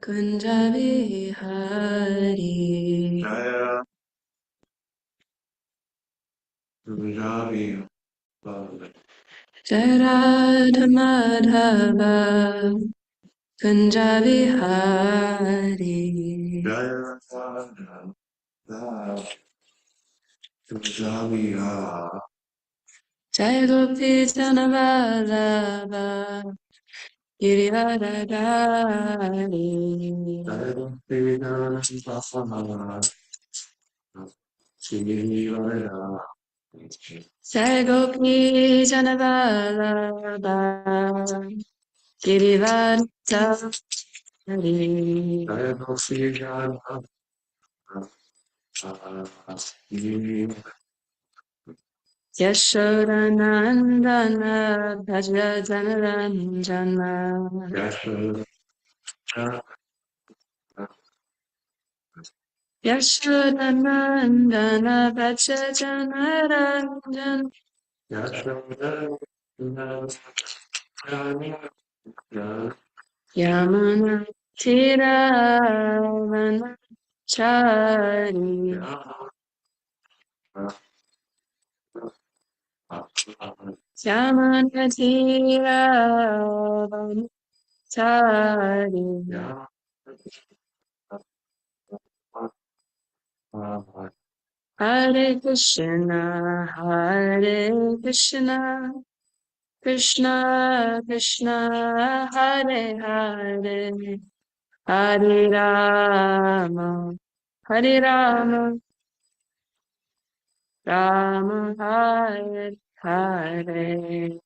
Kunjavihari Jaya Kunjavihari Jai Radha Madhava Kunjavihari Jaya Radha Kunjavihari Jai Gopi Janavallabha Girivaradari Jaya Radha Kunjavihari Jai Gopi Janavallabha Girivaradari Jaya Radha Yashodanandana Bhaja Janaranjana Yashodanandana Bhaja Janaranjana Yamana Tiravana Chari Yamana Tiravana Chari Hare Krishna Krishna Krishna Hare Hare Hare Rama Hare Rama Rama Hare Hare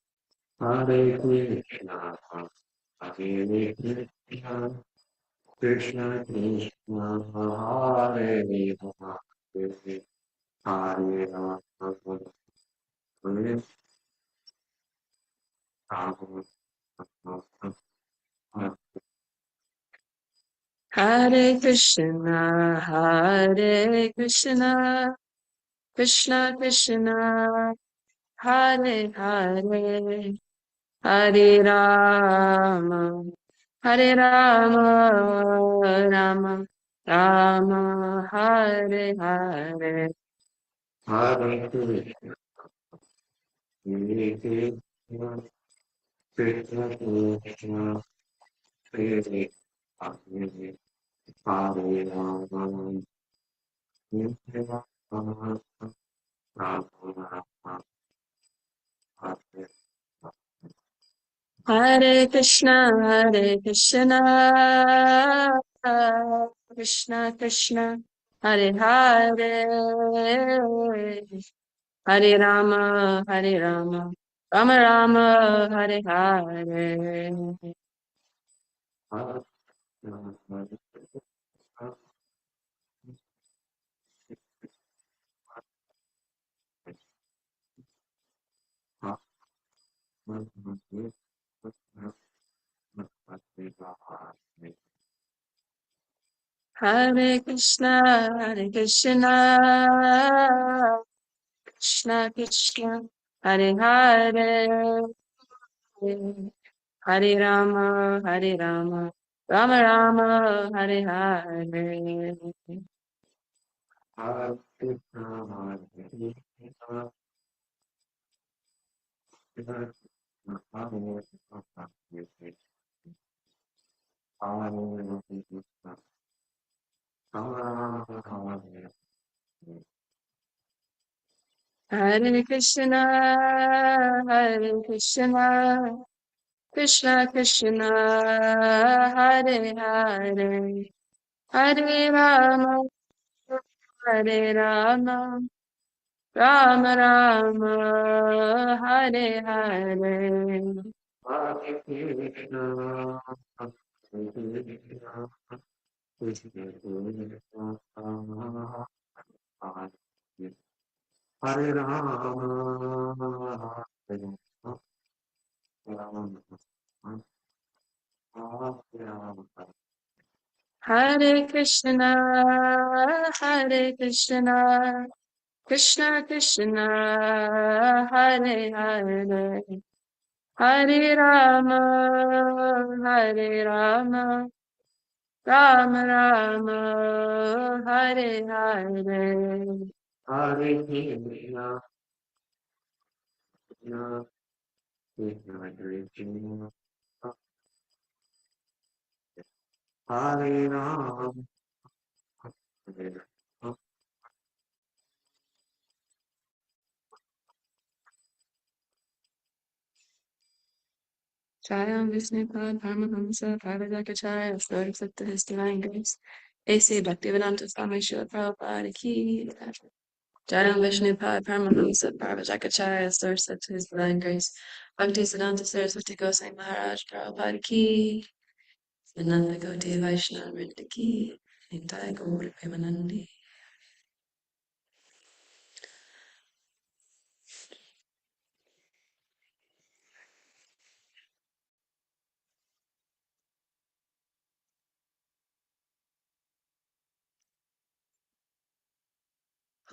Hare Krishna, Hare Krishna, Krishna Krishna, Hare Rama, Hare Rama, Hare Rama. Hare Krishna Krishna Krishna Hare Hare Hare Rama Rama Rama Hare Hare Hare Krishna, Hare Krishna, Krishna Krishna, Hare Hare, Hare Rama, Hare Rama, Rama Rama, Hare Hare Krishna Krishna Krishna Hare Hare Hare Rama Rama Rama Hare Hare Hare. Hare Krishna Krishna Krishna Hare Hare Hare Rama Rama Rama Hare Hare Hare Krishna Krishna Krishna Hare Hare Hare Rama Rama Rama Hare Hare Hare Rama, Hare Krishna Krishna Krishna Hare Hare Hare Rama Rama Rama, Hare Hare, Hare Krishna, Krishna Krishna Krishna, Hare Ram, Hare Ram. Jayam Vishnupad Paramahamsa Parvadakacharya, Lord accepted his divine grace. A.C. Bhaktivedanta Swami Srila Prabhupada Ki. Jayam Vishnupad Paramahamsa Parvadakacharya, Lord accepted his divine grace. Bhaktisiddhanta Saraswati Goswami Maharaj Prabhupada Ki. Ananda Gaudiya Vaishnava Vrinda Ki. Nitai Gaur Premanandi.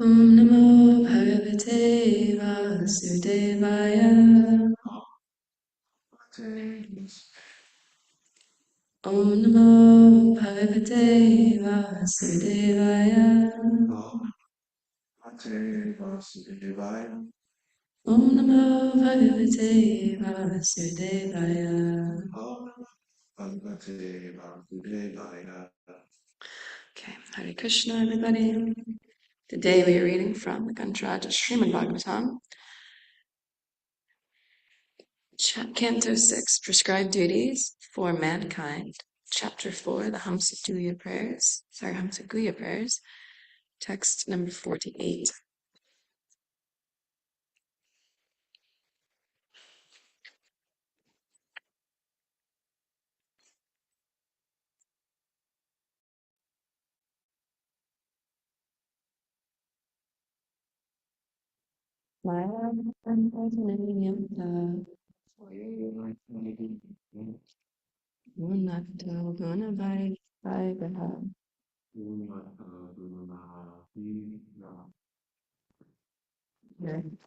Om Namo Bhagavate Vasudevaya. Om Namo Bhagavate Vasudevaya. Om Namo Bhagavate Vasudevaya. Okay, Hare Krishna, everybody. Today we are reading from the Gantraja Srimad Bhagavatam, Canto 6, Prescribed Duties for Mankind, Chapter 4, the Hamsaguya Prayers, text number 48. Gunato Gunavai Vaivaha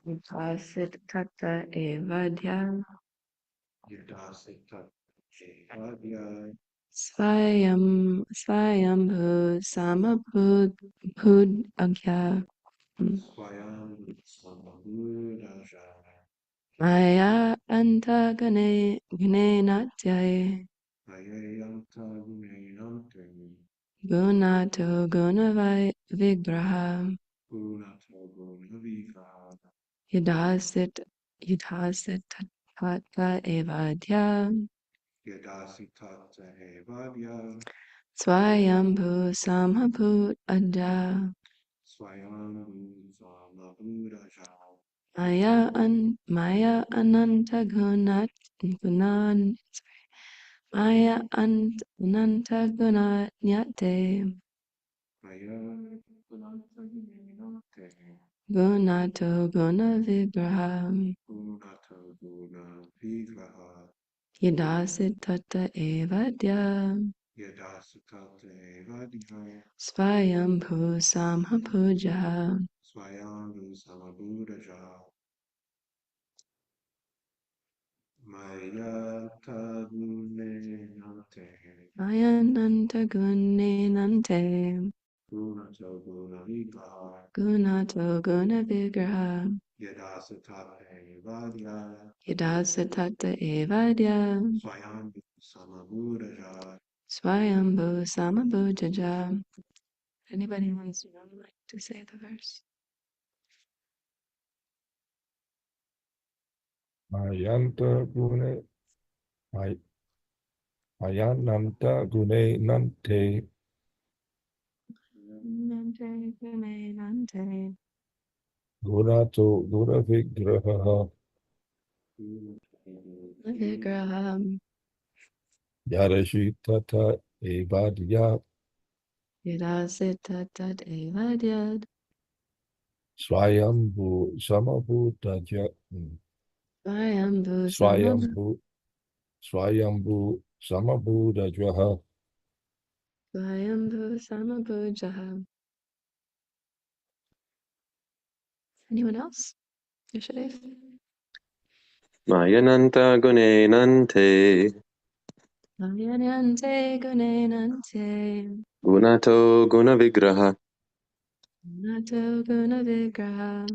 Vipasit Tata Evadya Swayambhu Samabhud Agya Maya Antagane Gnenatyaye Gunato Gunavai Vigraha Yadasit Tata Evadya Swayambhu Samabhud Adya Maya Ananta Gunanyate Gunato Guna Vigraham Yadasit Tata Evadya Swayambhu Samhapuja Mayananta Gunenante Gunato Guna Vigraha Yadasatata Evadya Swayambhu Samabhujaja. Anybody wants to like to say the verse? Mayanta Gune Mayananta Gune Nante Nante Gunenante Gunato Guna Vigraha Vigraham Yarashitata Evadya Yadasatata Evadya Swayambhu Samabhudaja Swayambhu Swayambhu Swayambhu Samabhudajaha Samabhujaha. Anyone else? Yashadev? Mayananta Gunenante Ayanante gunenante. Gunato Gunavigraha Nato gunavigraha.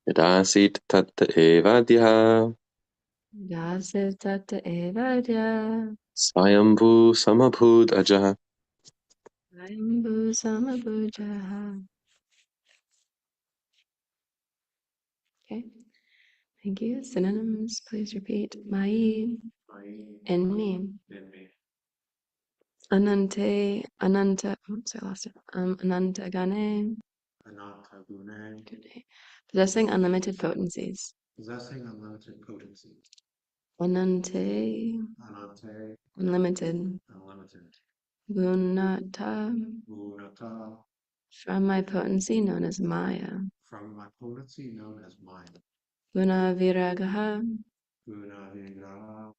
Yadasit Tat Evadhya Dasit tata evadya. Swayambhu Samabhud Ajaha. Ayambu samabujaha. Okay. Thank you. Synonyms, please repeat. Mai, in me. Anante, ananta, oops, I lost it. Ananta gane. Anantagune, Possessing unlimited potencies. possessing unlimited potency. Anante, Anante, unlimited. unlimited. Gunata, Gunata, from my potency known as Maya. from my potency known as Maya. Guna viragaha, Gunavigraha,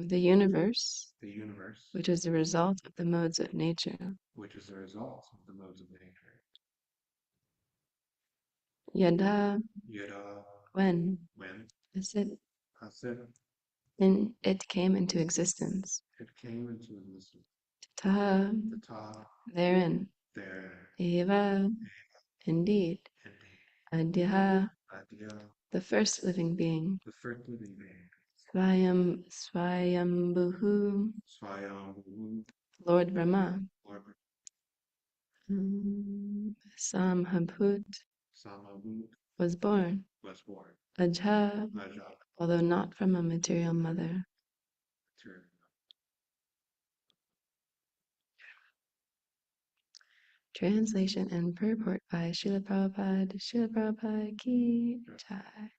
the universe, the universe, which is the result of the modes of nature. which is the result of the modes of nature. Yada, Yada, when, when, asit, asit, in it came into existence. it came into existence. Taha, Ta, therein. there, Eva, indeed. indeed. Adyaha, Adya, the first living being. the first living being. Swayambhuhu, Swayambhu, Lord Brahma. Lord Samhabhut, Samabhut, was born. was born. Ajha, Aja, although not from a material mother. material. Translation and purport by Srila Prabhupada. Srila Prabhupada ki jai.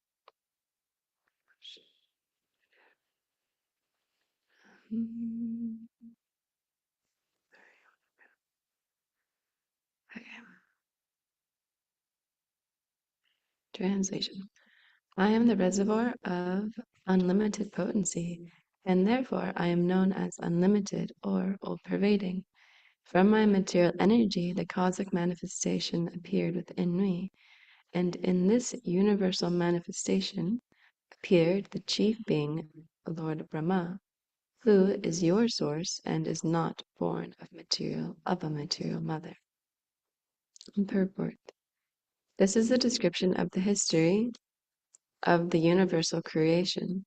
Okay. Translation. I am the reservoir of unlimited potency, and therefore I am known as unlimited or all-pervading. From my material energy, the cosmic manifestation appeared within me, and in this universal manifestation appeared the chief being, Lord Brahma, who is your source and is not born of a material mother. Purport. This is a description of the history of the universal creation.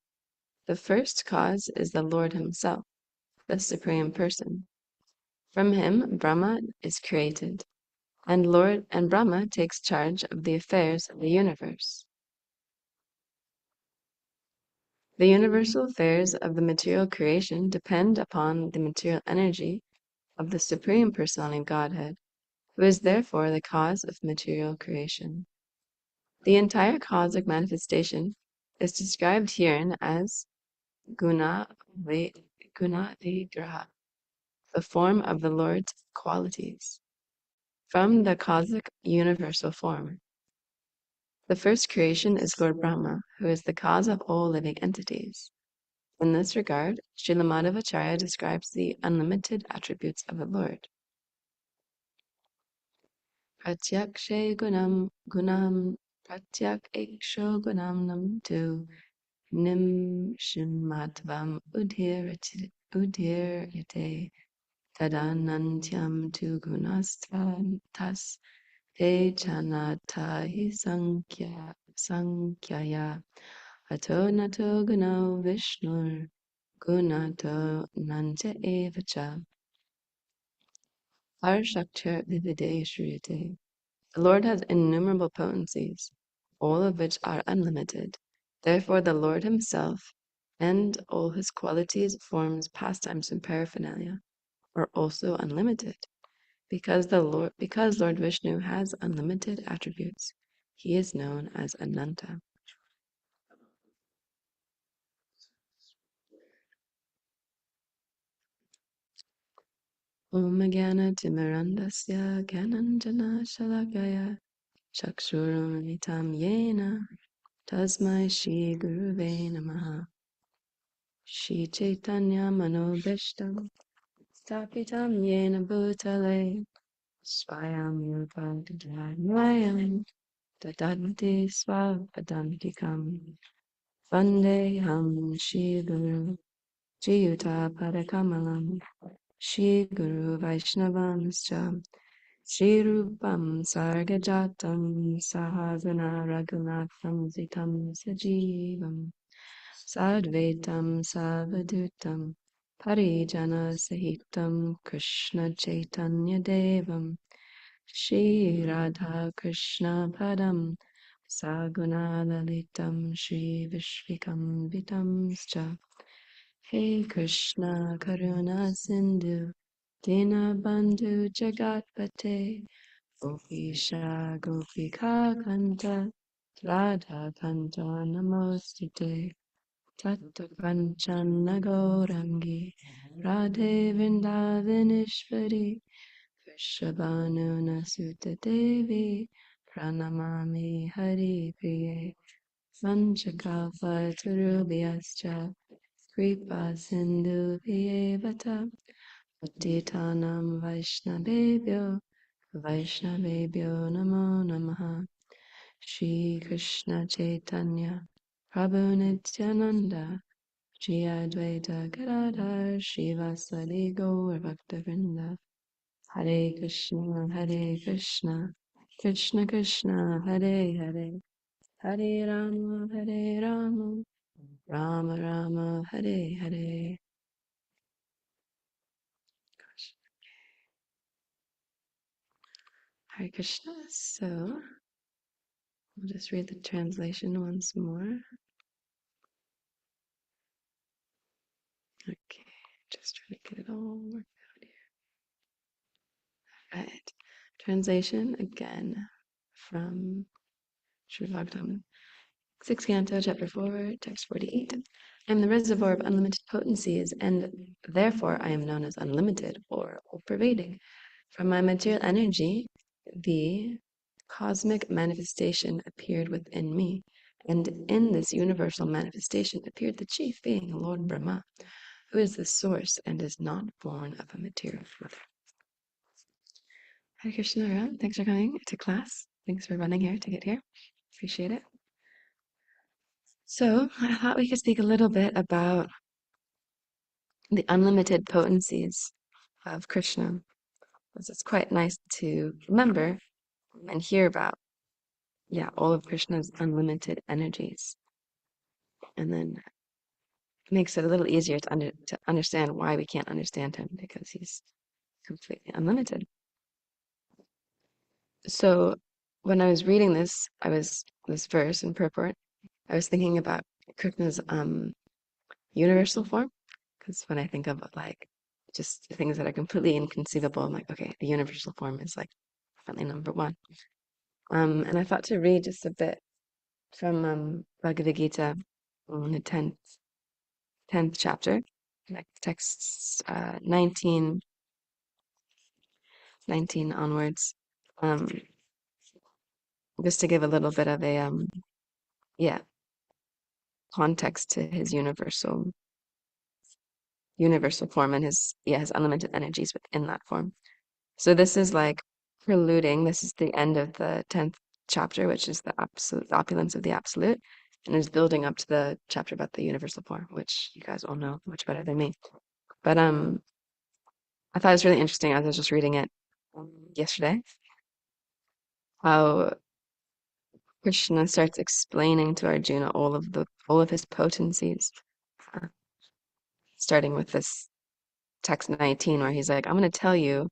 The first cause is the Lord himself, the Supreme Person. From him, Brahma is created, and Brahma takes charge of the affairs of the universe. The universal affairs of the material creation depend upon the material energy of the Supreme Personality of Godhead, who is therefore the cause of material creation. The entire cosmic manifestation is described herein as guna vigraha, the form of the Lord's qualities, from the cosmic universal form. The first creation is Lord Brahma, who is the cause of all living entities. In this regard, Srila Madhvacharya describes the unlimited attributes of the Lord. Pratyakshe gunam pratyak eksho gunam nam tu nim shimatvam udhirate tadanantyam tu gunastvam te chanata hi sankyaya ato nato guno vishnur gunato nanta evacha Harshaktir vivide shriyate. The Lord has innumerable potencies, all of which are unlimited. Therefore the Lord himself and all his qualities, forms, pastimes, and paraphernalia are also unlimited. Because Lord Vishnu has unlimited attributes, he is known as Ananta. Om Jnana Timirandasya Gyananjana Shalakaya Chakshurumritam Yena Tasmai Shri Guruve Namaha. Shri Chaitanya Manobishtam Stapitam Yena Bhutale Swayam Yupatijayam Tadanti Swapadantikam Vandeham Shri Guru Jiyuta Padakamalam Shri Guru Vaishnavamscha Shri Rupam Sargajatam Sahagana Raghunatham Zitam Sajivam Sadvaitam Savadutam Parijana Sahitam Krishna Chaitanya Devam Shri Radha Krishna Padam Saguna Lalitam Shri Vishvikam Vitamscha Hey Krishna Karuna Sindhu Dinabandhu Jagatpate Gopisha Gopika Kanta Radha Kanta Namostite Tatta Kanchana Gaurangi Radhe Vrindavaneshwari Vrishabhanu Sutta Devi Pranamami Hari Priye Vanchakalpatarubhyascha Kripa Sindhu Vyevata Patitanam Vaishnavebhyo Namo Namaha Shri Krishna Chaitanya Prabhu Nityananda Shri Advaita Gadadhar Shivasadi Gaur Bhaktavrinda Hare Krishna Krishna Krishna Hare Hare Hare Rama Rama Rama Hare Hare. Hare Krishna. So I'll just read the translation once more. Okay, just trying to get it all worked out here. Right. Translation again from Srimad Bhagavatam, 6th Canto, Chapter 4, Text 48. I am the reservoir of unlimited potencies, and therefore I am known as unlimited or all-pervading. From my material energy, the cosmic manifestation appeared within me, and in this universal manifestation appeared the chief being, Lord Brahma, who is the source and is not born of a material mother. Hare Krishna, everyone. Thanks for coming to class. Thanks for running here to get here. Appreciate it. So I thought we could speak a little bit about the unlimited potencies of Krishna, because it's quite nice to remember and hear about, all of Krishna's unlimited energies. And then it makes it a little easier to understand why we can't understand him, because he's completely unlimited. So when I was reading this verse in purport, I was thinking about Krishna's universal form, because when I think of like just things that are completely inconceivable, I'm like, okay, the universal form is like definitely number one. And I thought to read just a bit from Bhagavad Gita, the 10th chapter, like texts 19 onwards, just to give a little bit of a context to his universal form and his unlimited energies within that form. So this is like preluding. This is the end of the 10th chapter, which is the absolute, the opulence of the absolute, and is building up to the chapter about the universal form, which you guys all know much better than me. But I thought it was really interesting as I was just reading it yesterday, how Krishna starts explaining to Arjuna all of his potencies, starting with this text 19, where he's like, I'm going to tell you,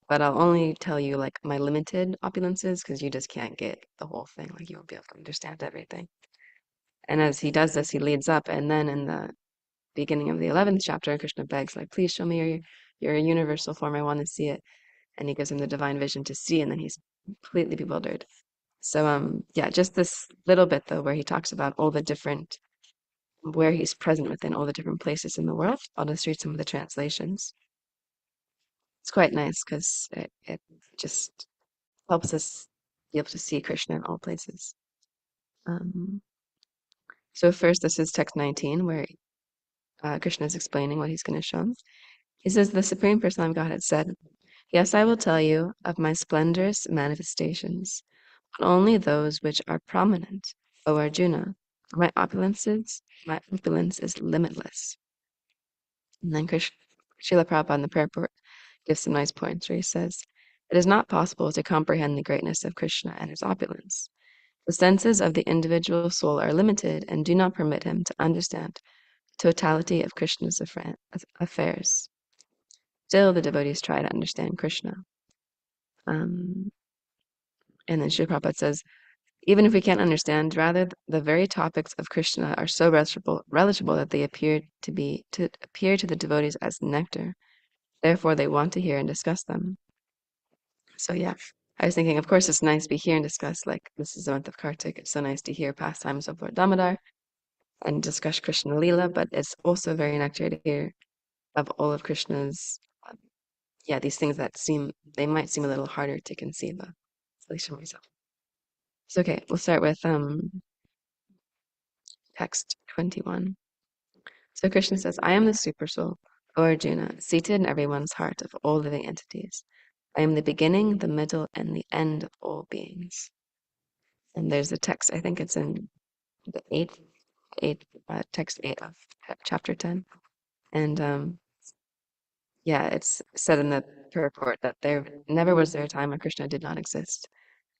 but I'll only tell you like my limited opulences, because you just can't get the whole thing. Like you won't be able to understand everything. And as he does this, he leads up, and then in the beginning of the 11th chapter, Krishna begs, like, please show me your universal form. I want to see it. And he gives him the divine vision to see, and then he's completely bewildered. So just this little bit though, where he talks about all the different, where he's present within all the different places in the world. I'll just read some of the translations. It's quite nice because it just helps us be able to see Krishna in all places. So first, this is text 19, where Krishna is explaining what he's going to show him. He says, the Supreme Personality of Godhead said, yes, I will tell you of my splendorous manifestations, but only those which are prominent, O Arjuna. My opulence is limitless. And then Srila Prabhupada in the purport gives some nice points where he says, "It is not possible to comprehend the greatness of Krishna and his opulence. The senses of the individual soul are limited and do not permit him to understand the totality of Krishna's affairs. Still, the devotees try to understand Krishna." Um, and then Srila Prabhupada says, "Even if we can't understand, rather the very topics of Krishna are so religible that they appear to the devotees as nectar. Therefore, they want to hear and discuss them." So yeah, I was thinking, of course, it's nice to hear and discuss. Like this is the month of Kartik. It's so nice to hear pastimes of Lord Damodar and discuss Krishna Lila, but it's also very nectar to hear of all of Krishna's, these things that they might seem a little harder to conceive of, at least for myself. So okay, we'll start with text 21. So Krishna says, "I am the super soul, O Arjuna, seated in everyone's heart of all living entities. I am the beginning, the middle, and the end of all beings." And there's a text, I think it's in the text 8 of chapter 10. And it's said in the purport that there never was there a time when Krishna did not exist.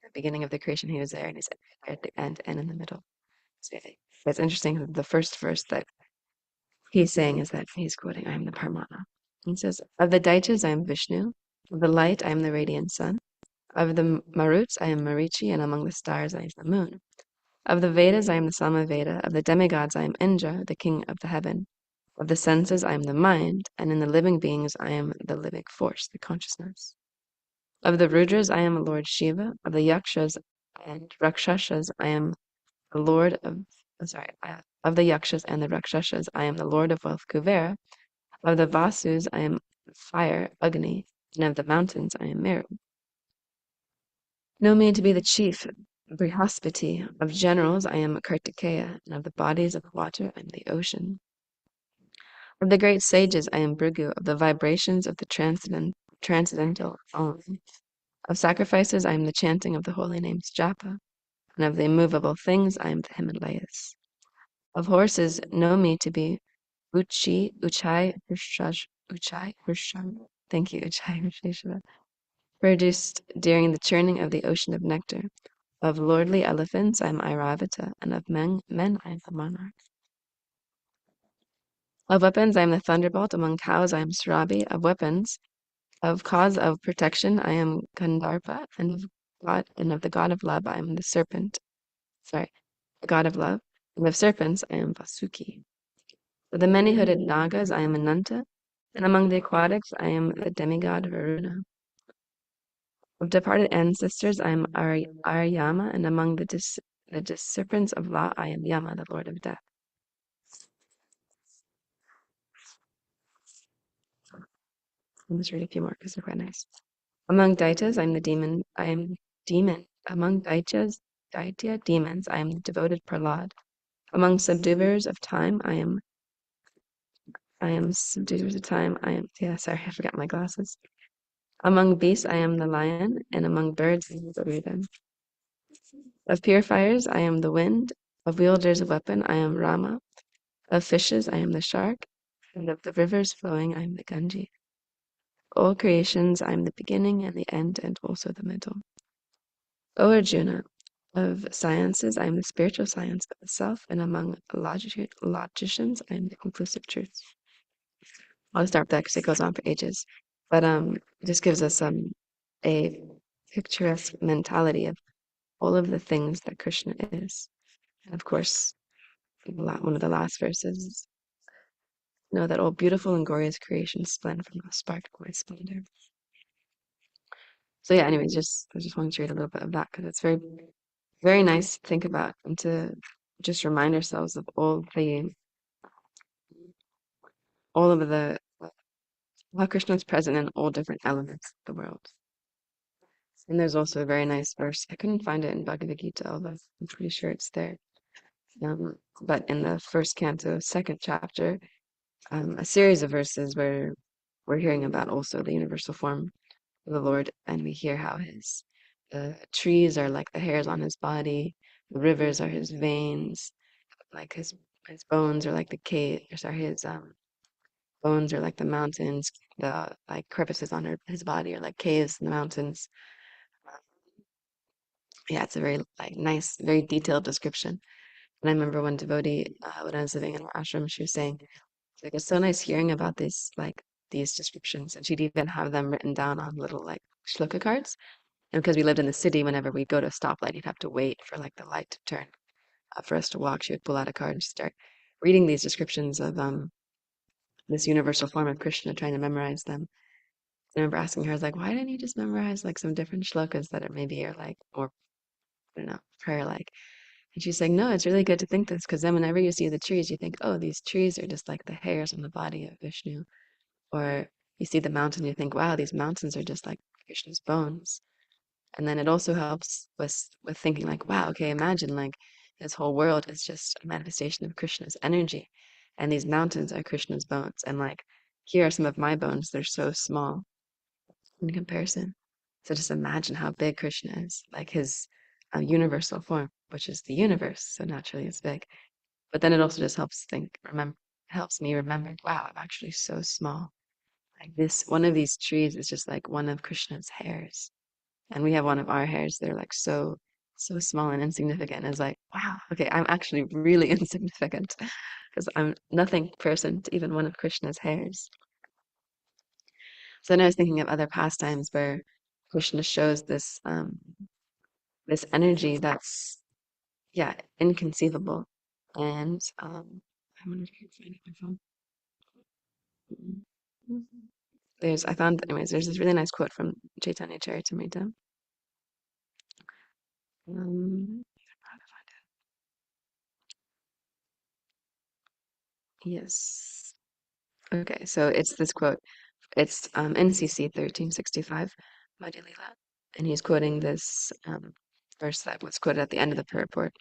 At the beginning of the creation, he was there, and he's at the end and in the middle. So it's interesting. The first verse that he's saying is that he's quoting, "I am the Parmana." He says, "Of the Daityas, I am Vishnu. Of the light, I am the radiant sun. Of the Maruts, I am Marichi, and among the stars, I am the moon. Of the Vedas, I am the Samaveda. Of the demigods, I am Indra, the king of the heaven. Of the senses, I am the mind, and in the living beings, I am the living force, the consciousness. Of the Rudras, I am Lord Shiva. Of the Yakshas and Rakshasas, I am the Lord of, of the Yakshas and the Rakshasas, I am the Lord of wealth, Kuvera. Of the Vasus, I am fire, Agni, and of the mountains, I am Meru. Know me to be the chief, Brihaspati. Of generals, I am Kartikeya, and of the bodies of water, I am the ocean. Of the great sages, I am Bhrigu. Of the vibrations of the transcendental Om. Of sacrifices, I am the chanting of the holy names Japa. And of the immovable things, I am the Himalayas. Of horses, know me to be Uchai Hirshaj. Thank you, Uchai Hirshaj. Produced during the churning of the ocean of nectar. Of lordly elephants, I am Airavata, and of men I am the monarch. Of weapons, I am the thunderbolt. Among cows, I am Srabi. Of weapons, of cause of protection, I am Kandarpa, and of the god of love, I am the serpent. The god of love. And of serpents, I am Vasuki. Of the many-hooded Nagas, I am Ananta, and among the aquatics, I am the demigod Varuna. Of departed ancestors, I am Aryama, and among the disciples of law, I am Yama, the lord of death. I'll just read a few more because they're quite nice. Among Daityas, I am demon. Among Daitya demons, I am the devoted Prahlad. Among subduers of time, I am subduers of time. I forgot my glasses. Among beasts, I am the lion, and among birds, I am the raven. Of purifiers, I am the wind. Of wielders of weapon, I am Rama. Of fishes, I am the shark. And of the rivers flowing, I am the Ganges. All creations, I am the beginning and the end, and also the middle. O Arjuna, of sciences, I am the spiritual science of the self, and among logicians, I am the conclusive truth. I'll start with that because it goes on for ages. But it just gives us a picturesque mentality of all of the things that Krishna is. And of course, one of the last verses, know that all beautiful and glorious creations splend from the spark of my splendor. So yeah, anyways, I just wanted to read a little bit of that because it's very, very nice to think about and to just remind ourselves of all of the how Krishna is present in all different elements of the world. And there's also a very nice verse. I couldn't find it in Bhagavad Gita, although I'm pretty sure it's there. But in the first canto, second chapter, a series of verses where we're hearing about also the universal form of the Lord, and we hear how the trees are like the hairs on his body, the rivers are his veins, like his bones are like the caves, or his bones are like the mountains, the like crevices on his body are like caves in the mountains. Yeah, it's a very like nice, very detailed description. And I remember one devotee when I was living in our ashram, she was saying, like, it's so nice hearing about these descriptions, and she'd even have them written down on little like shloka cards. And because we lived in the city, whenever we go to a stoplight, you'd have to wait for like the light to turn for us to walk. She would pull out a card and start reading these descriptions of this universal form of Krishna, trying to memorize them. And I remember asking her, I was like, why didn't you just memorize like some different shlokas that are maybe are like more, I don't know, prayer like? And she's like, no, it's really good to think this because then whenever you see the trees, you think, oh, these trees are just like the hairs on the body of Vishnu. Or you see the mountain, you think, wow, these mountains are just like Krishna's bones. And then it also helps with thinking like, wow, okay, imagine like this whole world is just a manifestation of Krishna's energy. And these mountains are Krishna's bones. And like here are some of my bones, they're so small in comparison. So just imagine how big Krishna is, like his universal form, which is the universe. So naturally it's big. But then it also just helps me remember, wow, I'm actually so small. Like this, one of these trees is just like one of Krishna's hairs. And we have one of our hairs. They're like so small and insignificant. It's like, wow, okay, I'm actually really insignificant because I'm nothing person to even one of Krishna's hairs. So then I was thinking of other pastimes where Krishna shows this energy that's yeah inconceivable. And I wonder if I can find it on my phone. I found anyways. There's this really nice quote from Chaitanya Charitamrita. How to find it? Yes. Okay, so it's this quote. It's NCC 1365, Madhya Lila, and he's quoting this verse that was quoted at the end of the purport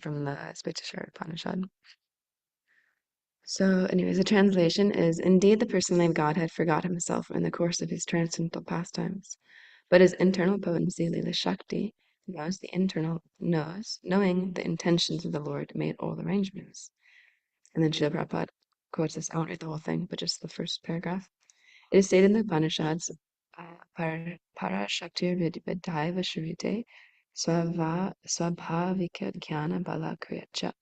from the Spitishar Upanishad. So, anyways, the translation is: Indeed, the personality of Godhead forgot himself in the course of his transcendental pastimes, but his internal potency, Lila Shakti, knowing the intentions of the Lord, made all arrangements. And then Srila Prabhupada quotes this. I won't read the whole thing, but just the first paragraph. It is stated in the Upanishads, Parashaktir Vidaiva Shrute Swabhavika Jnana Bala Kriyacha.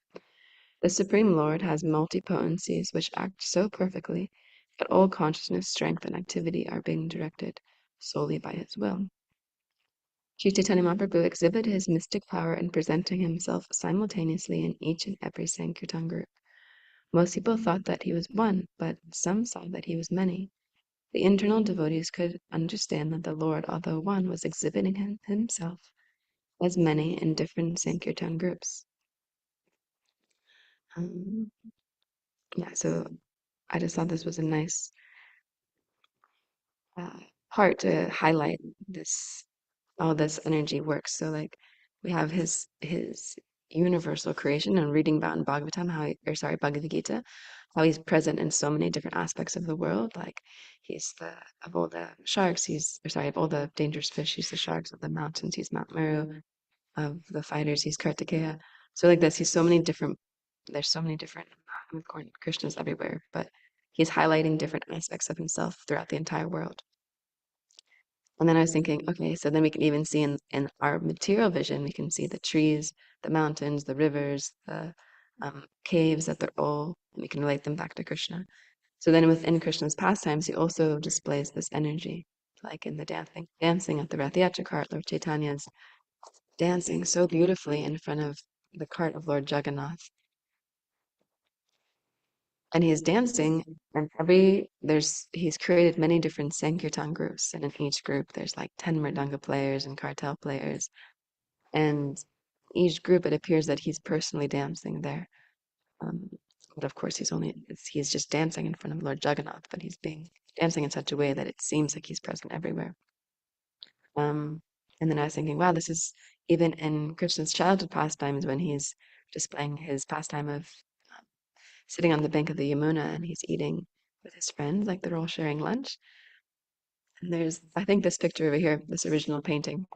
The Supreme Lord has multi-potencies which act so perfectly that all consciousness, strength, and activity are being directed solely by his will. Sri Chaitanya Mahaprabhu exhibited his mystic power in presenting himself simultaneously in each and every Sankirtan group. Most people thought that he was one, but some saw that he was many. The internal devotees could understand that the Lord, although one, was exhibiting himself as many in different Sankirtan groups. Yeah, so I just thought this was a nice part to highlight this, how this energy works. So like we have his universal creation and reading about in Bhagavatam, Bhagavad Gita, how he's present in so many different aspects of the world. Like he's of all the sharks, of all the dangerous fish, he's the sharks. Of the mountains, he's Mount Meru. Of the fighters, he's Kartikeya. So like this, there's so many different Krishnas everywhere, but he's highlighting different aspects of himself throughout the entire world. And then I was thinking, okay, so then we can even see in our material vision, we can see the trees, the mountains, the rivers, the caves, that they're all, we can relate them back to Krishna. So then within Krishna's pastimes, he also displays this energy, like in the dancing at the Rath Yatra cart. Lord Chaitanya is dancing so beautifully in front of the cart of Lord Jagannath. And he's dancing, and he's created many different Sankirtan groups, and in each group there's like 10 Mridanga players and cartel players. And each group, it appears that he's personally dancing there. But of course, he's just dancing in front of Lord Jagannath, but he's dancing in such a way that it seems like he's present everywhere. And then I was thinking, wow, this is even in Krishna's childhood pastimes when he's displaying his pastime of sitting on the bank of the Yamuna and he's eating with his friends, like they're all sharing lunch. And I think this picture over here, this original painting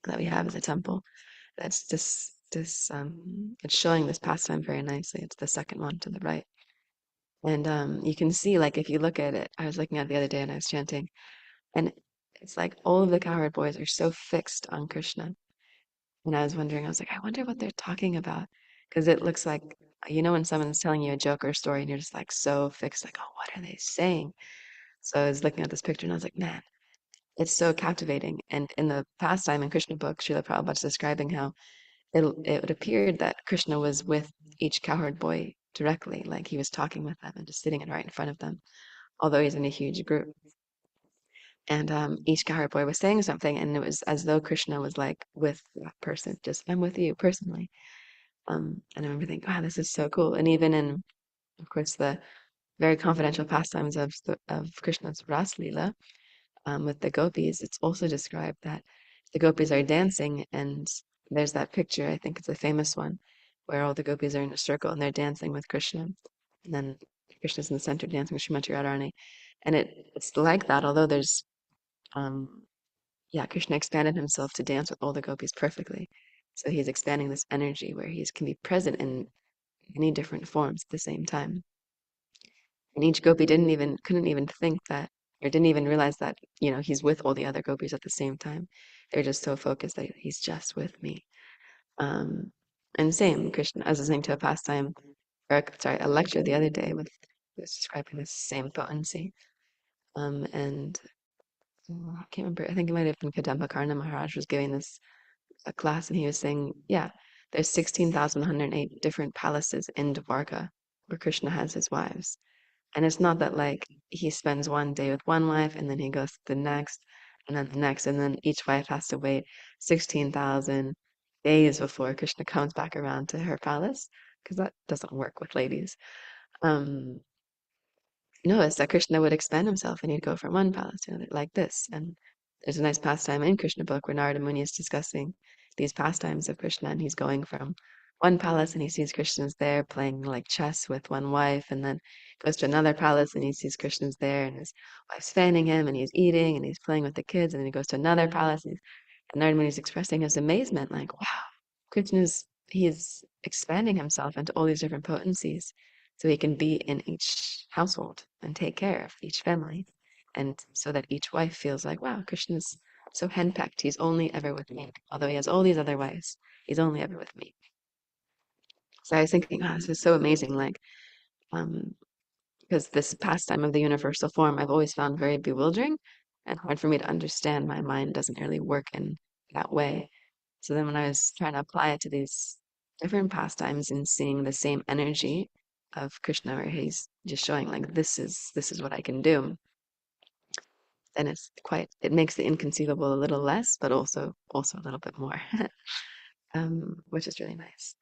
that we have as a temple, that's it's showing this pastime very nicely. It's the second one to the right. And you can see, like, if you look at it, I was looking at it the other day and I was chanting, and it's like all of the cowherd boys are so fixed on Krishna. And I was wondering, I was like, I wonder what they're talking about. Because it looks like, when someone's telling you a joke or a story and you're just like so fixed, like, oh, what are they saying? So I was looking at this picture and I was like, man, it's so captivating. And in the pastime in Krishna book, Srila Prabhupada's describing how it appeared that Krishna was with each cowherd boy directly, like he was talking with them and just sitting right in front of them, although he's in a huge group. And each cowherd boy was saying something, and it was as though Krishna was like with that person, just I'm with you personally. And I remember thinking, wow, this is so cool. And even in, of course, the very confidential pastimes of Krishna's Ras Leela, with the gopis, it's also described that the gopis are dancing, and there's that picture, I think it's a famous one, where all the gopis are in a circle and they're dancing with Krishna. And then Krishna's in the center dancing with Srimati Radharani. And it's like that, although there's, Krishna expanded himself to dance with all the gopis perfectly. So he's expanding this energy where he can be present in many different forms at the same time. And each gopi couldn't even think that, or didn't even realize that, he's with all the other gopis at the same time. They're just so focused that he's just with me. And same, Krishna, I was listening to a pastime, or sorry, a lecture the other day with was describing this same potency. And I can't remember, I think it might have been Kadamba Karna Maharaj was giving this a class, and he was saying, yeah, there's 16,108 different palaces in Dwarka where Krishna has his wives. And it's not that like he spends one day with one wife and then he goes to the next and then the next, and then each wife has to wait 16,000 days before Krishna comes back around to her palace, because that doesn't work with ladies. Um, no, it's that Krishna would expand himself and he'd go from one palace to another like this. And there's a nice pastime in Krishna book where Narada Muni is discussing these pastimes of Krishna, and he's going from one palace and he sees Krishna's there playing like chess with one wife, and then goes to another palace and he sees Krishna's there and his wife's fanning him and he's eating and he's playing with the kids, and then he goes to another palace and Narada Muni is expressing his amazement, like, wow, he's expanding himself into all these different potencies so he can be in each household and take care of each family. And so that each wife feels like, wow, Krishna's so henpecked. He's only ever with me. Although he has all these other wives, he's only ever with me. So I was thinking, oh, this is so amazing. Like, because this pastime of the universal form I've always found very bewildering and hard for me to understand. My mind doesn't really work in that way. So then when I was trying to apply it to these different pastimes and seeing the same energy of Krishna where he's just showing like this is what I can do, then it makes the inconceivable a little less, but also a little bit more. Which is really nice.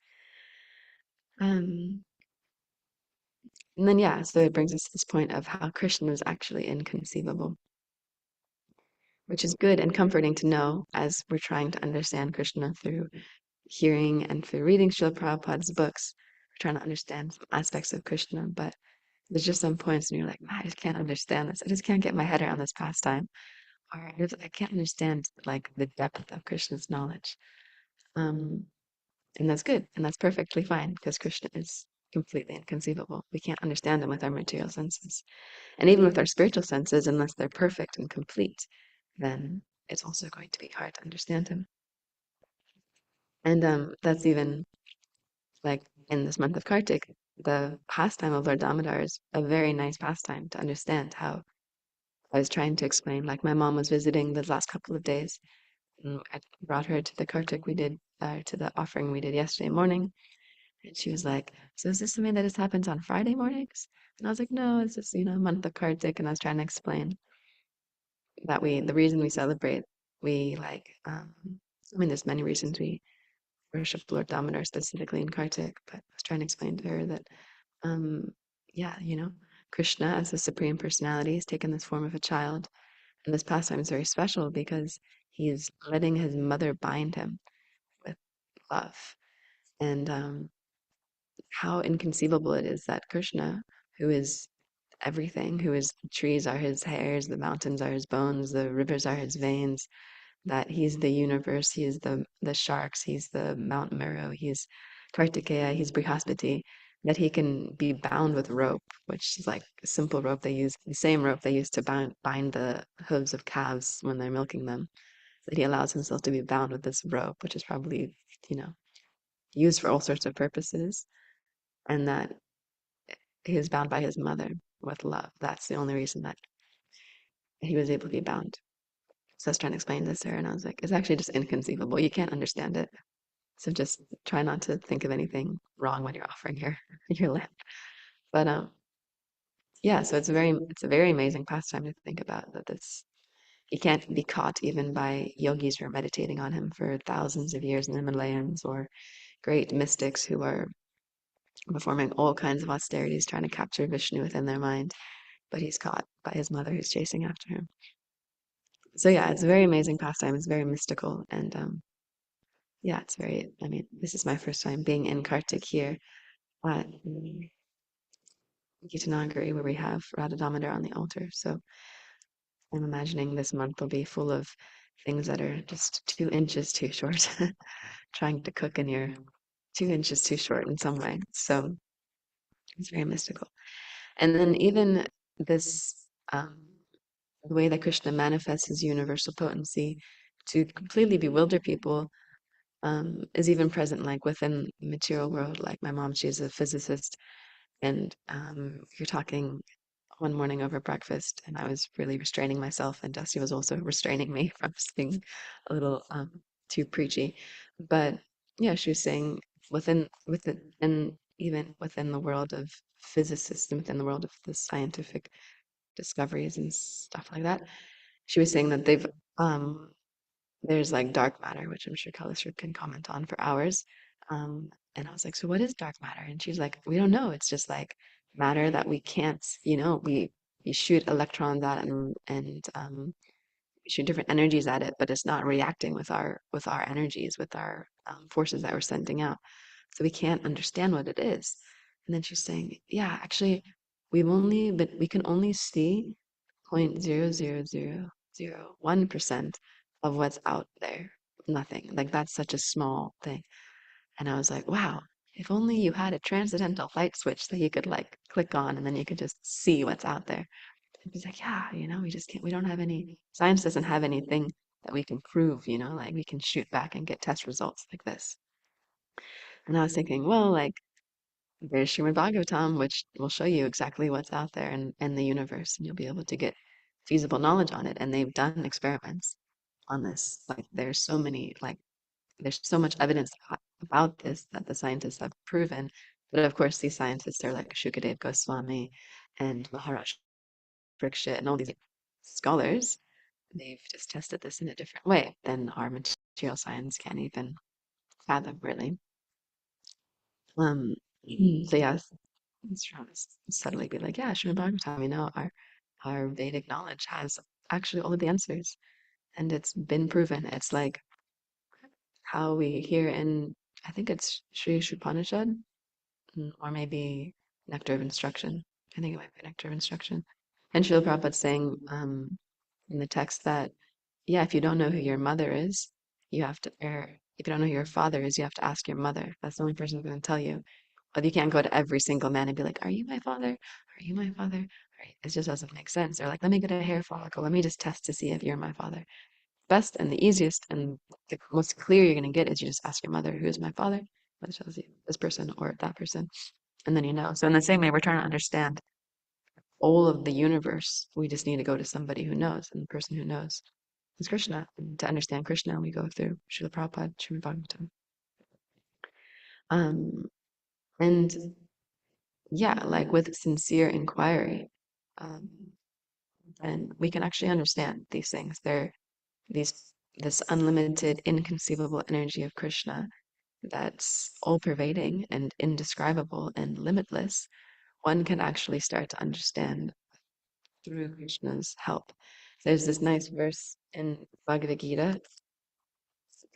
And then so it brings us to this point of how Krishna is actually inconceivable, which is good and comforting to know as we're trying to understand Krishna through hearing and through reading Srila Prabhupada's books. We're trying to understand some aspects of Krishna, but there's just some points when you're like, I just can't understand this. I just can't get my head around this pastime. Or I can't understand like the depth of Krishna's knowledge. And that's good. And that's perfectly fine because Krishna is completely inconceivable. We can't understand him with our material senses. And even with our spiritual senses, unless they're perfect and complete, then it's also going to be hard to understand him. And that's even like in this month of Kartik, the pastime of Lord Damodar is a very nice pastime to understand how I was trying to explain. Like my mom was visiting the last couple of days, and I brought her to the Kartik we did, to the offering we did yesterday morning. And she was like, so is this something that just happens on Friday mornings? And I was like, no, it's just, month of Kartik. And I was trying to explain that the reason we celebrate, we like, there's many reasons we worship Lord Damodar specifically in Kartik, but I was trying to explain to her that, um, Krishna as the Supreme Personality has taken this form of a child. And this pastime is very special because he's letting his mother bind him with love. And how inconceivable it is that Krishna, who is everything, who is the trees are his hairs, the mountains are his bones, the rivers are his veins, that he's the universe, he is the sharks, he's the Mount Meru, he's Kartikeya, he's Brihaspati, that he can be bound with rope, which is like a simple rope they use, the same rope they use to bind the hooves of calves when they're milking them. That he allows himself to be bound with this rope, which is probably, used for all sorts of purposes, and that he is bound by his mother with love. That's the only reason that he was able to be bound. So I was trying to explain this to her, and I was like, it's actually just inconceivable. You can't understand it. So just try not to think of anything wrong when you're offering your lamp. But yeah, so it's a very amazing pastime to think about that this he can't be caught even by yogis who are meditating on him for thousands of years in the Himalayas, or great mystics who are performing all kinds of austerities trying to capture Vishnu within their mind, but he's caught by his mother who's chasing after him. So yeah, it's a very amazing pastime. It's very mystical, and yeah, it's very. I mean, this is my first time being in Kartik here at Gita Nagari, where we have Radha Damodar on the altar. So I'm imagining this month will be full of things that are just 2 inches too short, trying to cook and you're 2 inches too short in some way. So it's very mystical. And then even this, the way that Krishna manifests his universal potency to completely bewilder people, is even present like within the material world. Like my mom, she's a physicist, and you're talking one morning over breakfast, and I was really restraining myself, and Dusty was also restraining me from just being a little too preachy. But yeah, she was saying within and even within the world of physicists and within the world of the scientific discoveries and stuff like that, she was saying that there's like dark matter, which I'm sure Kalisha can comment on for hours. And I was like, so what is dark matter? And she's like, we don't know. It's just like matter that we can't, we shoot electrons at and we shoot different energies at it, but it's not reacting with our energies, with our forces that we're sending out. So we can't understand what it is. And then she's saying, yeah, actually, we can only see 0.00001% of what's out there. Nothing. Like that's such a small thing. And I was like, wow, if only you had a transcendental light switch that you could like click on and then you could just see what's out there. And he's like, yeah, we just can't, we don't have any, science doesn't have anything that we can prove, like we can shoot back and get test results like this. And I was thinking, well, like there's Srimad Bhagavatam, which will show you exactly what's out there in the universe, and you'll be able to get feasible knowledge on it. And they've done experiments on this. Like there's so much evidence about this that the scientists have proven. But of course, these scientists are like Shukadev Goswami and Maharaj Parikshit and all these scholars. They've just tested this in a different way than our material science can't even fathom, really. So yeah, it's trying to suddenly be like, yeah, Srimad Bhagavatam, our Vedic knowledge has actually all of the answers, and it's been proven. It's like how we hear in, I think it's Sri Upanishad, or maybe Nectar of Instruction. I think it might be Nectar of Instruction. And Srila Prabhupada saying in the text that, yeah, if you don't know who your mother is, you have to, or if you don't know who your father is, you have to ask your mother. That's the only person who's going to tell you. But you can't go to every single man and be like, are you my father? Are you my father? Right? It just doesn't make sense. Or like, let me get a hair follicle. Let me just test to see if you're my father. Best and the easiest and the most clear you're going to get is you just ask your mother, who is my father? What tells you this person or that person. And then you know. So in the same way, we're trying to understand all of the universe. We just need to go to somebody who knows, and the person who knows is Krishna. And to understand Krishna, we go through Srila Prabhupada, Srimad Bhagavatam. And yeah, like with sincere inquiry, um, and we can actually understand these things. They're this unlimited, inconceivable energy of Krishna that's all pervading and indescribable and limitless. One can actually start to understand through Krishna's help. There's this nice verse in Bhagavad Gita,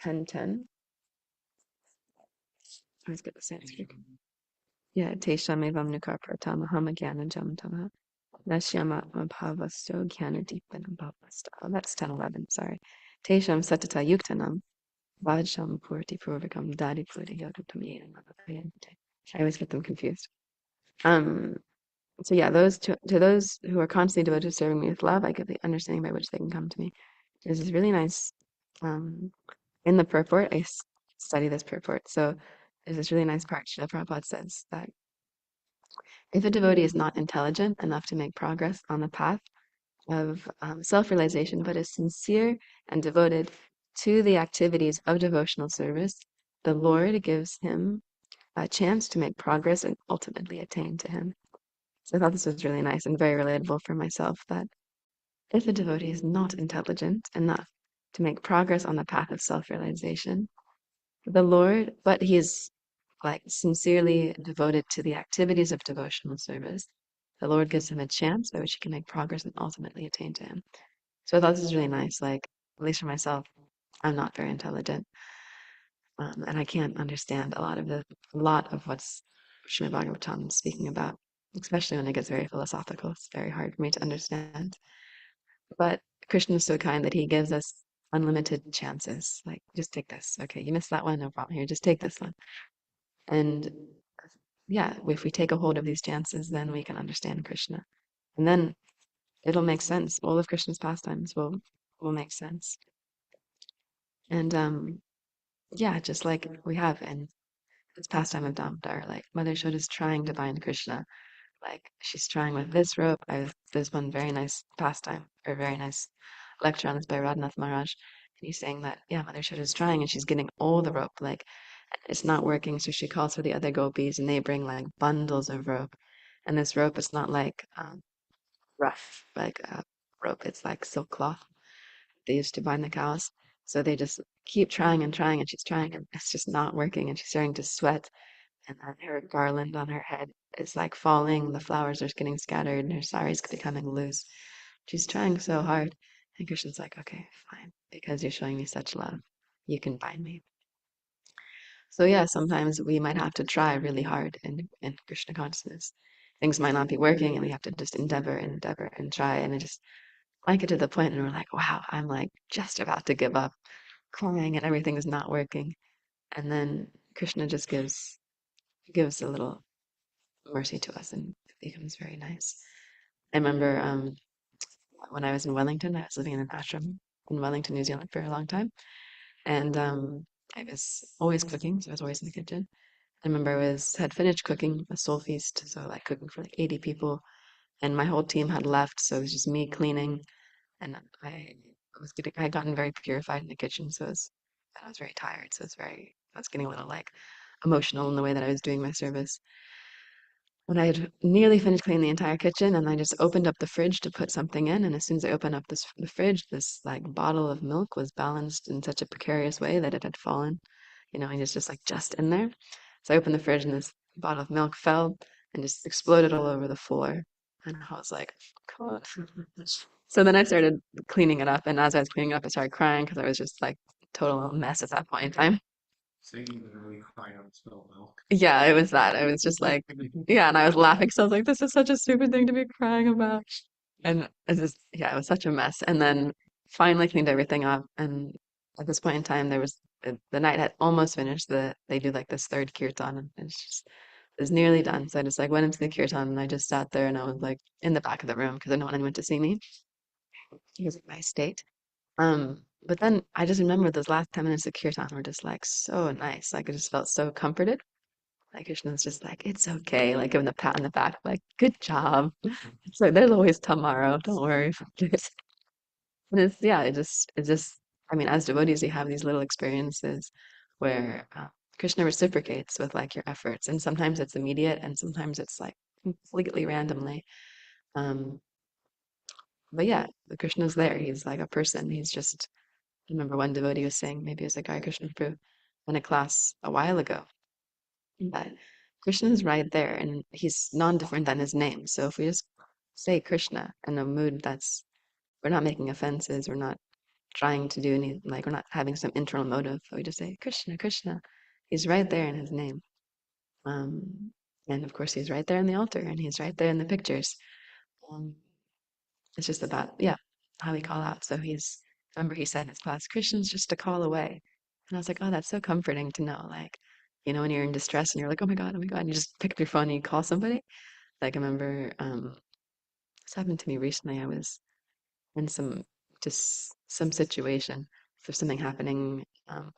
10:10. I always get the Sanskrit. Yeah, Teshamevam Nukar Pratamaham Jnanam Tamaha. Nashyama Bhavasto Jnana Deepanam Bhavasta. Oh, that's 10:11, sorry. Tesham Satata Yuktanam Vajam Purti Purvikam Dadi Purti Yogatam Yenam. I always get them confused. Um, so yeah, those to those who are constantly devoted to serving me with love, I give the understanding by which they can come to me. There's this really nice um, in the purport. Study this purport. So there's this really nice part. Srila Prabhupada says that if a devotee is not intelligent enough to make progress on the path of self-realization, but is sincere and devoted to the activities of devotional service, the Lord gives him a chance to make progress and ultimately attain to him. So I thought this was really nice and very relatable for myself that if a devotee is not intelligent enough to make progress on the path of self-realization, the Lord, but he is like sincerely devoted to the activities of devotional service, the Lord gives him a chance by which he can make progress and ultimately attain to him. So I thought this was really nice. Like, at least for myself, I'm not very intelligent, and I can't understand a lot of what's Srimad Bhagavatam is speaking about, especially when it gets very philosophical. It's very hard for me to understand. But Krishna is so kind that he gives us unlimited chances. Like, just take this. Okay, you missed that one, no problem. Here, just take this one. And yeah, if we take a hold of these chances, then we can understand Krishna. And then it'll make sense. All of Krishna's pastimes will make sense. And yeah, just like we have in this pastime of Damodar, like Mother Yashoda is trying to bind Krishna. Like she's trying with this rope. There's one very nice pastime or very nice lecture on this by Radhanath Maharaj. And he's saying that, yeah, Mother Yashoda is trying and she's getting all the rope. Like it's not working. So she calls for the other gopis and they bring like bundles of rope. And this rope is not like rough, like rope. It's like silk cloth they used to bind the cows. So they just keep trying and she's trying and it's just not working and she's starting to sweat and then her garland on her head is like falling, the flowers are getting scattered and her sari's becoming loose. She's trying so hard. And Krishna's like, okay, fine, because you're showing me such love, you can bind me. So yeah, sometimes we might have to try really hard in Krishna consciousness. Things might not be working and we have to just endeavor and try and it just might get to the point and we're like, wow, I'm like just about to give up, crying and everything is not working. And then Krishna just gives a little mercy to us and it becomes very nice. I remember when I was in Wellington, I was living in an ashram in Wellington, New Zealand for a long time. And I was always cooking, so I was always in the kitchen. I remember had finished cooking a soul feast, so like cooking for like 80 people, and my whole team had left, so it was just me cleaning, and I had gotten very purified in the kitchen, I was very tired, I was getting a little like emotional in the way that I was doing my service. When I had nearly finished cleaning the entire kitchen, and I just opened up the fridge to put something in, and as soon as I opened up the fridge, this like bottle of milk was balanced in such a precarious way that it had fallen, and it's just like just in there. So I opened the fridge, and this bottle of milk fell and just exploded all over the floor, and I was like, God. So then I started cleaning it up, and as I was cleaning it up, I started crying because I was just like total mess at that point in time. Singing literally crying on spilled milk. Yeah, it was that. I was just like, yeah, and I was laughing. So I was like, this is such a stupid thing to be crying about. And it's just, yeah, it was such a mess. And then finally cleaned everything up. And at this point in time, the night had almost finished. They do like this third kirtan, and it was nearly done. So I just like went into the kirtan and I just sat there and I was like in the back of the room because I didn't want anyone to see me because of my state. But then I just remember those last 10 minutes of kirtan were just like so nice. Like I just felt so comforted. Like Krishna's just like, it's okay. Like giving the pat on the back, like, good job. It's like there's always tomorrow. Don't worry about it. And yeah, I mean, as devotees, you have these little experiences where Krishna reciprocates with like your efforts. And sometimes it's immediate and sometimes it's like completely randomly. Um, but yeah, the Krishna's there. He's like a person. I remember one devotee was saying, maybe it was a Guy Krishna Prabhu in a class a while ago, but Krishna is right there and he's non-different than his name. So if we just say Krishna in a mood we're not making offenses, we're not trying to do any, like, we're not having some internal motive. We just say Krishna, Krishna. He's right there in his name. Um, and of course, he's right there in the altar and he's right there in the pictures. Um, it's just about, yeah, how we call out. So remember he said in his class, Krishna's just a call away. And I was like, oh, that's so comforting to know. Like, you know, when you're in distress and you're like, oh my God, and you just pick up your phone and you call somebody. Like I remember this happened to me recently. I was in some situation. There's something happening.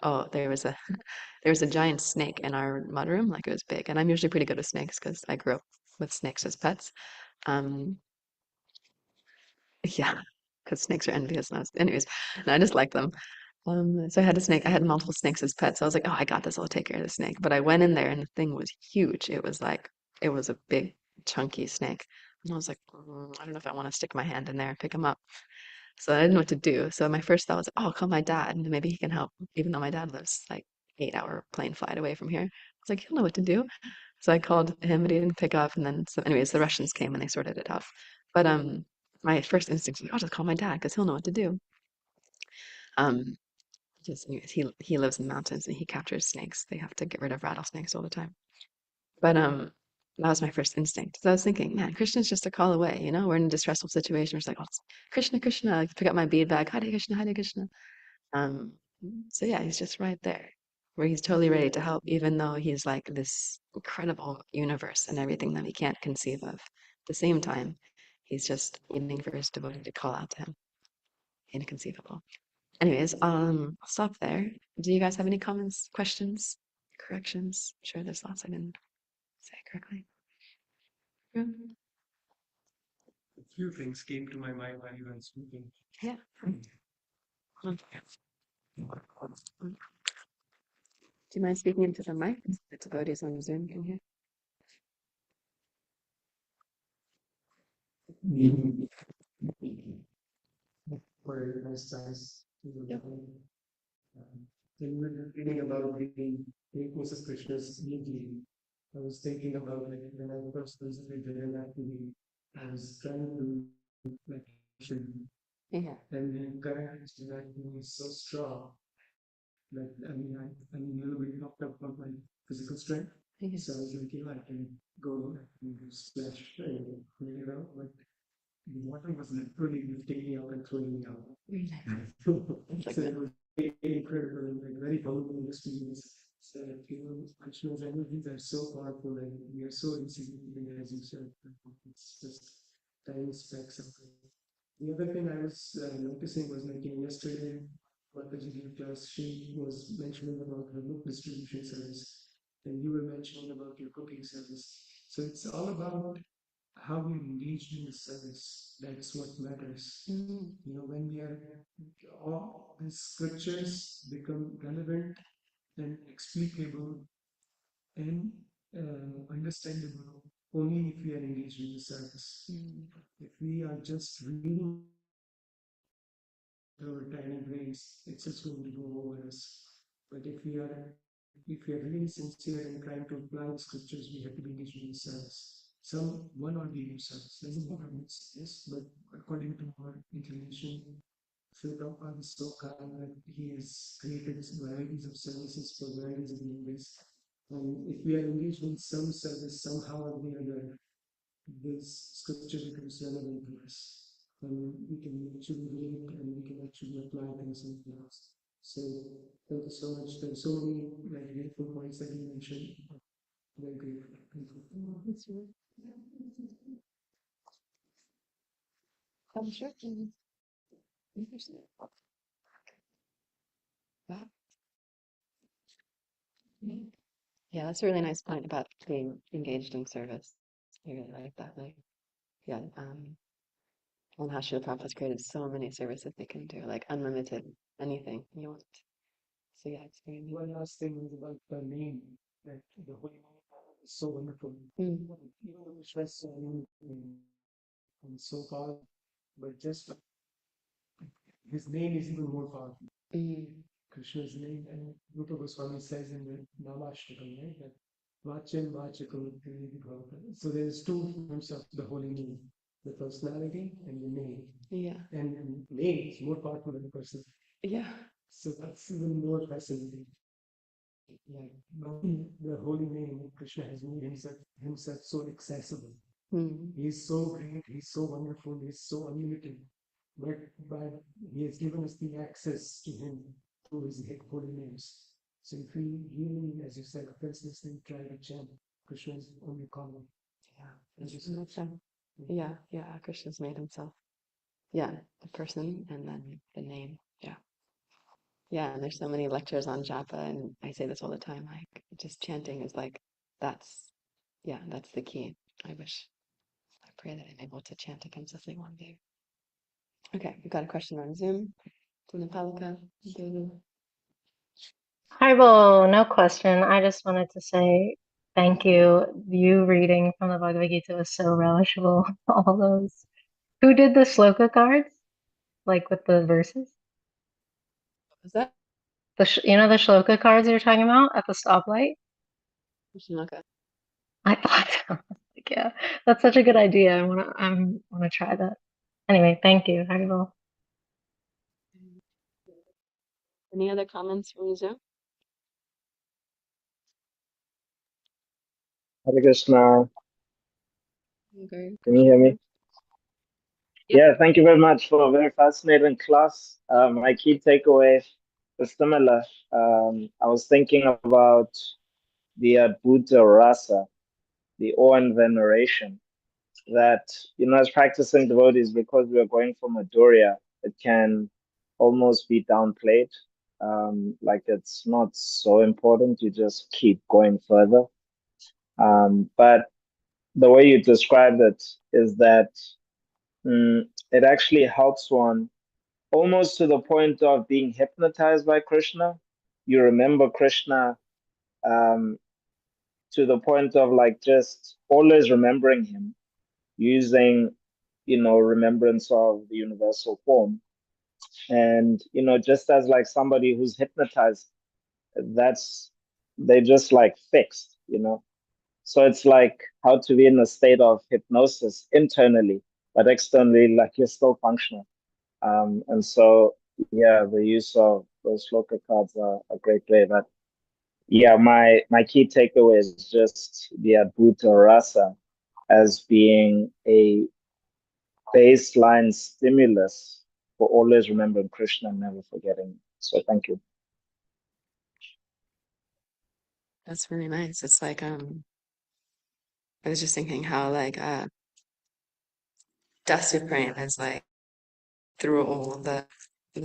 Oh, there was a giant snake in our mudroom, like it was big. And I'm usually pretty good with snakes because I grew up with snakes as pets. Um, yeah, because snakes are envious. And anyways, and I just like them. So I had a snake. I had multiple snakes as pets. So I was like, oh, I got this. I'll take care of the snake. But I went in there and the thing was huge. It was a big, chunky snake. And I was like, I don't know if I want to stick my hand in there and pick him up. So I didn't know what to do. So my first thought was, oh, I'll call my dad and maybe he can help, even though my dad lives like 8 hour plane flight away from here. I was like, he'll know what to do. So I called him, but he didn't pick up. And then, so anyways, the Russians came and they sorted it out. But my first instinct was, I'll just call my dad because he'll know what to do. Um, just anyways, he lives in the mountains and he captures snakes. They have to get rid of rattlesnakes all the time. But that was my first instinct. So I was thinking, man, Krishna's just a call away. You know, we're in a distressful situation. We're just like, oh, it's Krishna, Krishna. I pick up my bead bag. Hare Krishna, Hare Krishna. Um, so yeah, he's just right there, where he's totally ready to help, even though he's like this incredible universe and everything that we can't conceive of. At the same time, he's just waiting for his devotee to call out to him. Inconceivable. Anyways, I'll stop there. Do you guys have any comments, questions, corrections? I'm sure there's lots I didn't say correctly. Mhm. A few things came to my mind while you were speaking. Yeah. Do you mind speaking into the mic? The devotees on Zoom can hear. Very nice size. Yep. When we were reading about the greatness of Krishna's unity, I was thinking about like when I first visited Jagannath, I was trying to like Yeah. and then Karan's directing is so strong. Like I mean you really talked about my physical strength. Yeah. So I was thinking I can go and do splash, you know, but the water was literally lifting me up and throwing me out. Really nice. So it was very incredible and like very humbling experience. So Krishna's energies are so powerful and we are so insignificant as you said. It's just tiny specks of it. The other thing I was noticing was like yesterday, Mataji gave class, she was mentioning about her book distribution service, and you were mentioning about your cooking service. So it's all about how we engage in the service. That's what matters. Mm. You know, when we are all the scriptures become relevant and explicable and understandable only if we are engaged in the service. Mm. If we are just reading our tiny brains, it's just going to go over us. But if we are really sincere and trying to apply the scriptures, we have to be engaged in the service. Some one or the other service. Doesn't matter what's this, but according to our inclination, Srila Prabhupada is so kind that he has created varieties of services for varieties of members. And if we are engaged in some service somehow or the other, this scripture becomes relevant to us. And we can actually relate and we can actually apply it in something else. So thank you so much. There are so many like beautiful points that you mentioned. Very grateful. Thank you. That's right. I'm sure. Interesting. Wow. Yeah, that's a really nice point about being engaged in service. I really like that. Like, yeah, and how Srila Prabhupada's created so many services they can do, like unlimited, anything you want. So yeah, it's very neat. One last thing is about the name. That the holy name is so wonderful. Mm. Even though we stress so and so powerful, but just his name is even more powerful. Mm. Krishna's name, and Rupa Goswami says in the Namashtakam, right, that Vacham Vachakam Bhagavatam. So there's two forms of the holy name, the personality and the name. Yeah. And name is more powerful than the person. Yeah. So that's even more fascinating. Like the holy name, Krishna has made himself so accessible. Mm. He's so great, he's so wonderful, he's so unlimited. But he has given us the access to him through his holy names. So if we really, as you said, offenselessly try to chant Krishna's only common. Yeah, yeah, Krishna's made himself. Yeah, the person and then the name. Yeah. Yeah, and there's so many lectures on japa, and I say this all the time, like just chanting is like that's that's the key. I pray that I'm able to chant offensively one day. Okay, we've got a question on Zoom from Napalika. Haribo, no question. I just wanted to say thank you. You reading from the Bhagavad Gita was so relishable. All those. Who did the shloka cards? Like with the verses? Is that You know the shloka cards you're talking about at the stoplight? Krishnamaka? I thought so. Like, yeah, that's such a good idea. I wanna try that. Anyway, thank you, Haribo. Any other comments from Zoom? Hare Krishna. Okay. Can you hear me? Yep. Yeah, thank you very much for a very fascinating class. My key takeaway is similar. I was thinking about the Advaita Rasa, the awe and veneration that, as practicing devotees, because we are going from Madhurya, it can almost be downplayed. Like it's not so important. You just keep going further. But the way you described it is that it actually helps one almost to the point of being hypnotized by Krishna. You remember Krishna um, to the point of like just always remembering him using, remembrance of the universal form. And, just as like somebody who's hypnotized, that's, they just like fixed. So it's like how to be in a state of hypnosis internally, but externally, like you're still functional. And so, yeah, the use of those local cards are a great way. But yeah, my key takeaway is just the Advaita Rasa as being a baseline stimulus for always remembering Krishna and never forgetting. So thank you. That's really nice. It's like I was just thinking how like Dasya Prem is like through all the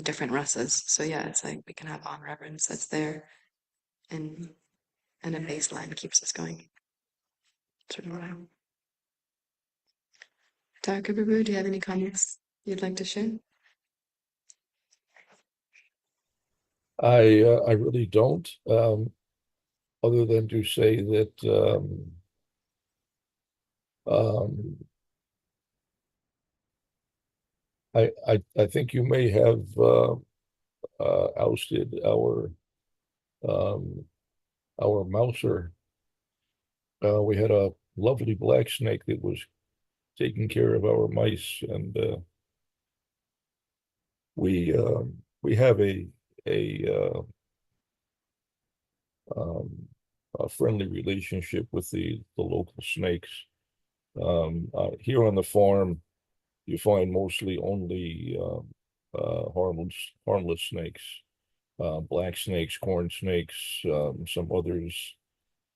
different rasas. So yeah, it's like we can have on reverence that's there and a baseline keeps us going. Sort of what I Dr. Babu, do you have any comments you'd like to share? I really don't, other than to say that um, I think you may have ousted um, our mouser. We had a lovely black snake that was taking care of our mice, and we have a um, a friendly relationship with the local snakes. Here on the farm, you find mostly only harmless snakes, black snakes, corn snakes, some others.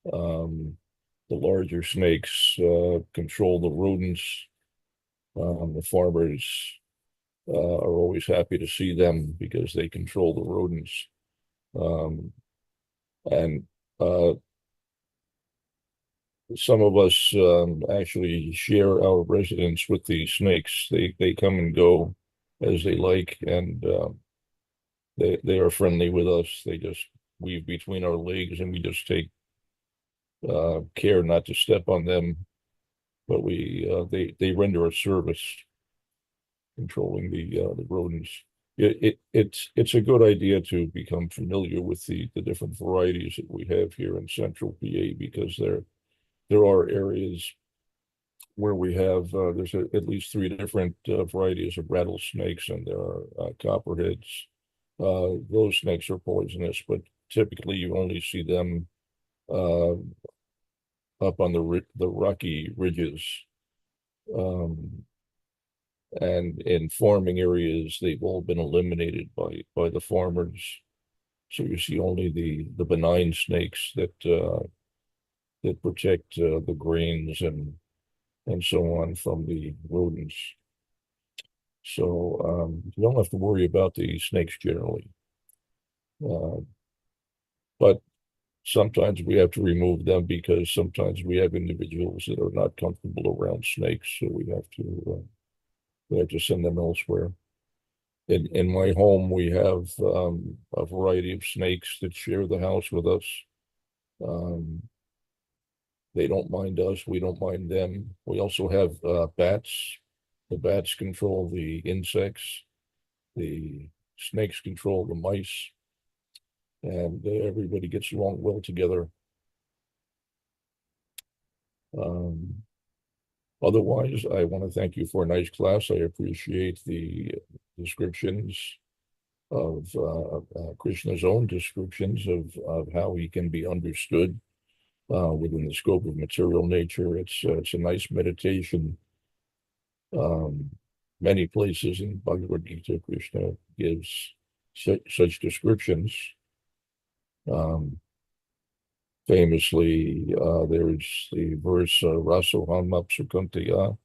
The larger snakes control the rodents. The farmers are always happy to see them because they control the rodents. And some of us actually share our residence with the snakes. They come and go as they like, and they are friendly with us. They just weave between our legs, and we just take care not to step on them. But they render a service controlling the rodents. It's a good idea to become familiar with the different varieties that we have here in Central PA, because there are areas where we have there's at least three different varieties of rattlesnakes, and there are copperheads. Those snakes are poisonous, but typically you only see them uh, up on the rocky ridges. Um, and in farming areas, they've all been eliminated by the farmers. So you see only the benign snakes that protect the grains and so on from the rodents. So you don't have to worry about the snakes generally. But sometimes we have to remove them because sometimes we have individuals that are not comfortable around snakes, so we have to send them elsewhere. In my home, we have a variety of snakes that share the house with us. They don't mind us, we don't mind them. We also have bats. The bats control the insects. The snakes control the mice, and everybody gets along well together. Otherwise, I want to thank you for a nice class. I appreciate the descriptions of Krishna's own descriptions of how he can be understood within the scope of material nature. It's a nice meditation. Many places in Bhagavad Gita, Krishna gives such descriptions. Famously, there's the verse Rasoham Apsukantaya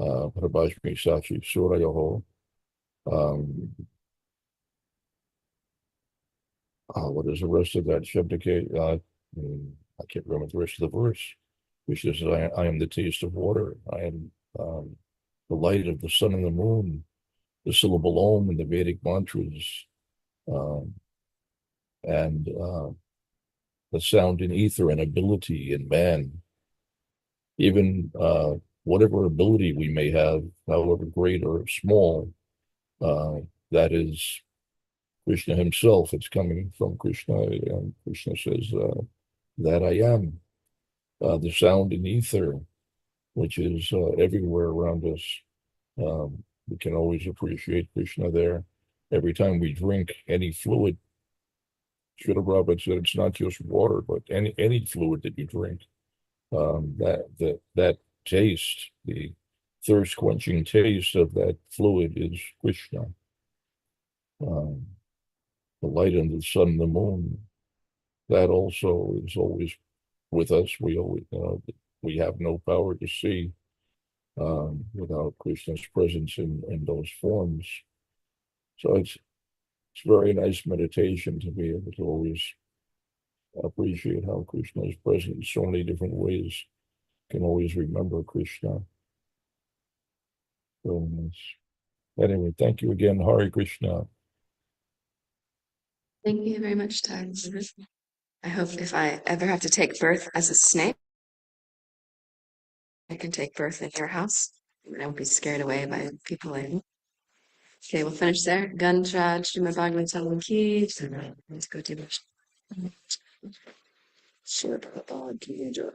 Prabhashmi Sachi Surayaho. What is the rest of that Shabdake? I can't remember the rest of the verse, which is I am the taste of water. I am the light of the sun and the moon, the syllable Om and the Vedic mantras, and the sound in ether and ability in man. Even whatever ability we may have, however great or small, that is Krishna himself. It's coming from Krishna, and Krishna says that I am. The sound in ether, which is everywhere around us. We can always appreciate Krishna there. Every time we drink any fluid, Srila Prabhupada said it's not just water, but any fluid that you drink, that taste, the thirst quenching taste of that fluid is Krishna. The light and the sun and the moon, that also is always with us. We have no power to see without Krishna's presence in those forms. So it's very nice meditation to be able to always appreciate how Krishna is present in so many different ways. Can always remember Krishna. Very nice. Anyway, thank you again, Hare Krishna. Thank you very much, Tara. I hope if I ever have to take birth as a snake, I can take birth in your house. And I won't be scared away by people like me. Okay, we'll finish there. Gancha, Srimad Bhagavatam ki. Let's go to Shiva Prabhupada ki jai.